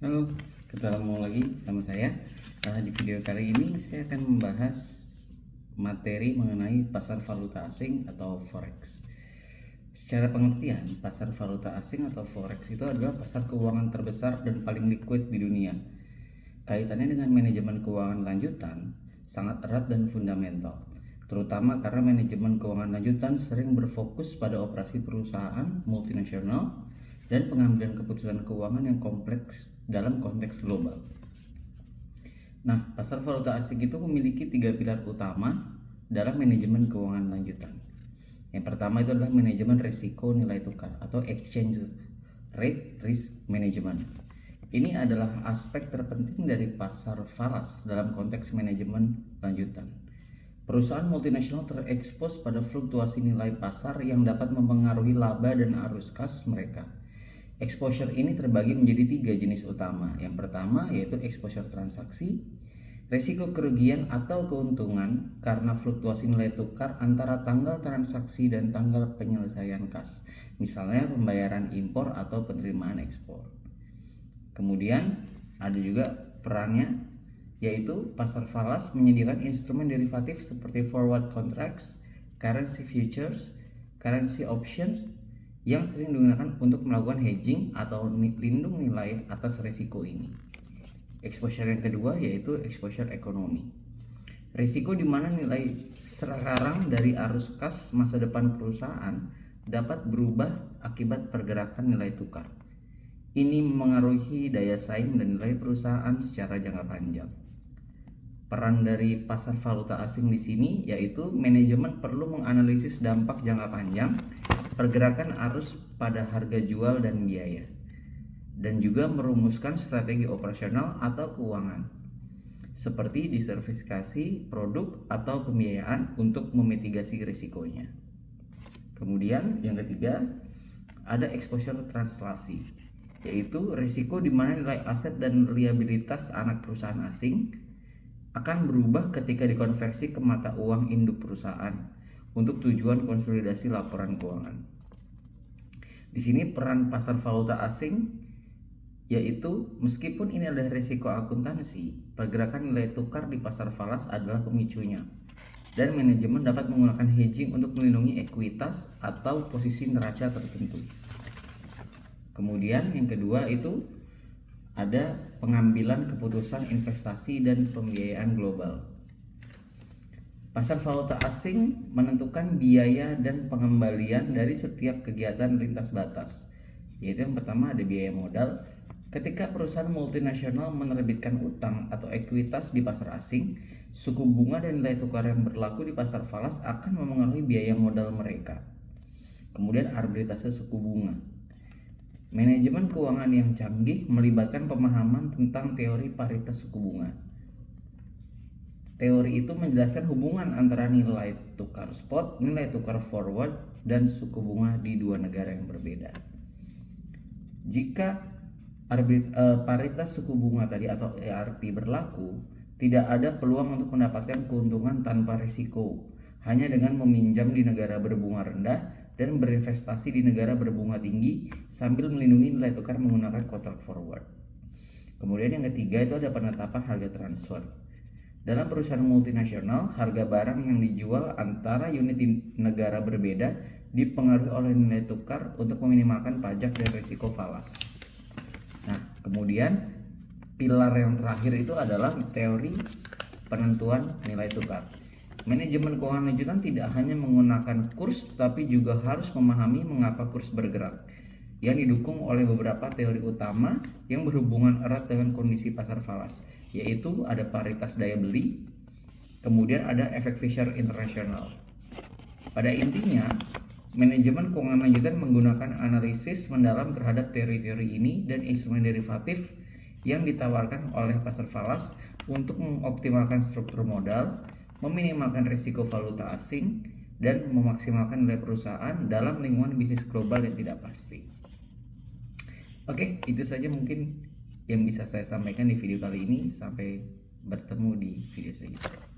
Halo, ketemu lagi sama saya. Di video kali ini saya akan membahas materi mengenai pasar valuta asing atau forex. Secara pengertian, pasar valuta asing atau forex itu adalah pasar keuangan terbesar dan paling liquid di dunia. Kaitannya dengan manajemen keuangan lanjutan sangat erat dan fundamental, terutama karena manajemen keuangan lanjutan sering berfokus pada operasi perusahaan multinasional dan pengambilan keputusan keuangan yang kompleks dalam konteks global. Nah, pasar valuta asing itu memiliki 3 pilar utama dalam manajemen keuangan lanjutan. Yang pertama itu adalah manajemen risiko nilai tukar atau exchange rate risk management. Ini adalah aspek terpenting dari pasar falas dalam konteks manajemen lanjutan. Perusahaan multinasional terekspos pada fluktuasi nilai pasar yang dapat mempengaruhi laba dan arus kas mereka. Exposure ini terbagi menjadi 3 jenis utama. Yang pertama yaitu exposure transaksi, risiko kerugian atau keuntungan karena fluktuasi nilai tukar antara tanggal transaksi dan tanggal penyelesaian kas, misalnya pembayaran impor atau penerimaan ekspor. Kemudian ada juga perannya, yaitu pasar falas menyediakan instrumen derivatif seperti forward contracts, currency futures, currency options yang sering digunakan untuk melakukan hedging atau lindung nilai atas risiko ini. Exposure yang kedua yaitu exposure ekonomi. Risiko di mana nilai sekarang dari arus kas masa depan perusahaan dapat berubah akibat pergerakan nilai tukar. Ini mengaruhi daya saing dan nilai perusahaan secara jangka panjang. Peran dari pasar valuta asing di sini yaitu manajemen perlu menganalisis dampak jangka panjang pergerakan arus pada harga jual dan biaya, dan juga merumuskan strategi operasional atau keuangan seperti diversifikasi produk atau pembiayaan untuk memitigasi risikonya. Kemudian yang ketiga ada exposure translasi, yaitu risiko di mana nilai aset dan liabilitas anak perusahaan asing akan berubah ketika dikonversi ke mata uang induk perusahaan untuk tujuan konsolidasi laporan keuangan. Di sini peran pasar valuta asing yaitu meskipun ini adalah risiko akuntansi, pergerakan nilai tukar di pasar falas adalah pemicunya, dan manajemen dapat menggunakan hedging untuk melindungi ekuitas atau posisi neraca tertentu. Kemudian yang kedua itu ada pengambilan keputusan investasi dan pembiayaan global. Pasar valuta asing menentukan biaya dan pengembalian dari setiap kegiatan lintas batas, yaitu yang pertama ada biaya modal. Ketika perusahaan multinasional menerbitkan utang atau ekuitas di pasar asing, suku bunga dan nilai tukar yang berlaku di pasar falas akan memengaruhi biaya modal mereka. Kemudian arbitrase suku bunga. Manajemen keuangan yang canggih melibatkan pemahaman tentang teori paritas suku bunga. Teori itu menjelaskan hubungan antara nilai tukar spot, nilai tukar forward, dan suku bunga di dua negara yang berbeda. Jika paritas suku bunga tadi atau ERP berlaku, tidak ada peluang untuk mendapatkan keuntungan tanpa risiko, hanya dengan meminjam di negara berbunga rendah dan berinvestasi di negara berbunga tinggi sambil melindungi nilai tukar menggunakan kontrak forward. Kemudian yang ketiga itu ada penetapan harga transfer. Dalam perusahaan multinasional, harga barang yang dijual antara unit di negara berbeda dipengaruhi oleh nilai tukar untuk meminimalkan pajak dan risiko falas. Nah, kemudian pilar yang terakhir itu adalah teori penentuan nilai tukar. Manajemen keuangan lanjutan tidak hanya menggunakan kurs, tapi juga harus memahami mengapa kurs bergerak, yang didukung oleh beberapa teori utama yang berhubungan erat dengan kondisi pasar falas, yaitu ada paritas daya beli, kemudian ada efek Fisher internasional. Pada intinya, manajemen keuangan lanjutan menggunakan analisis mendalam terhadap teori-teori ini dan instrumen derivatif yang ditawarkan oleh pasar falas untuk mengoptimalkan struktur modal, meminimalkan risiko valuta asing, dan memaksimalkan nilai perusahaan dalam lingkungan bisnis global yang tidak pasti. Oke, itu saja mungkin yang bisa saya sampaikan di video kali ini. Sampai bertemu di video selanjutnya.